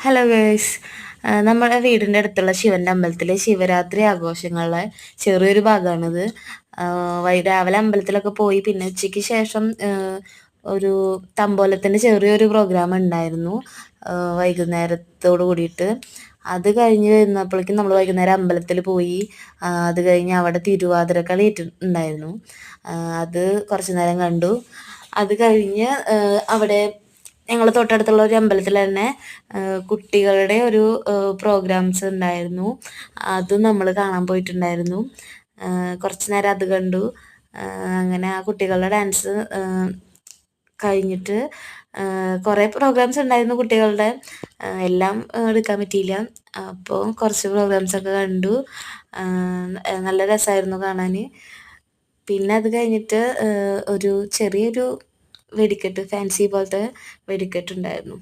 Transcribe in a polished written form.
Hello girls, നമ്മുടെ വീടിൻ്റെ അടുത്തുള്ള ശിവൻ്റെ അമ്പലത്തിലെ ശിവരാത്രി ആഘോഷങ്ങളിലെ ചെറിയൊരു ഭാഗമാണിത്. രാവിലെ അമ്പലത്തിലൊക്കെ പോയി പിന്നെ ഉച്ചയ്ക്ക് ശേഷം ഒരു തമ്പോലത്തിൻ്റെ ചെറിയൊരു പ്രോഗ്രാം ഉണ്ടായിരുന്നു വൈകുന്നേരത്തോട് കൂടിയിട്ട്. അത് കഴിഞ്ഞ് വരുന്നപ്പോഴേക്കും നമ്മൾ വൈകുന്നേരം അമ്പലത്തിൽ പോയി. അത് കഴിഞ്ഞ് അവിടെ തിരുവാതിരക്കളി ഉണ്ടായിരുന്നു. അത് കുറച്ച് നേരം കണ്ടു. അത് കഴിഞ്ഞ് അവിടെ ഞങ്ങൾ തൊട്ടടുത്തുള്ള ഒരു അമ്പലത്തിൽ തന്നെ കുട്ടികളുടെ ഒരു പ്രോഗ്രാംസ് ഉണ്ടായിരുന്നു. അതും നമ്മൾ കാണാൻ പോയിട്ടുണ്ടായിരുന്നു. കുറച്ച് നേരം അത് കണ്ടു. അങ്ങനെ ആ കുട്ടികളുടെ ഡാൻസ് കഴിഞ്ഞിട്ട് കുറേ പ്രോഗ്രാംസ് ഉണ്ടായിരുന്നു കുട്ടികളുടെ. എല്ലാം എടുക്കാൻ പറ്റിയില്ല. അപ്പോൾ കുറച്ച് പ്രോഗ്രാംസൊക്കെ കണ്ടു. നല്ല രസമായിരുന്നു കാണാൻ. പിന്നെ അത് കഴിഞ്ഞിട്ട് ഒരു ചെറിയൊരു വെടിക്കെട്ട്, ഫാൻസി പോലത്തെ വെടിക്കെട്ടുണ്ടായിരുന്നു.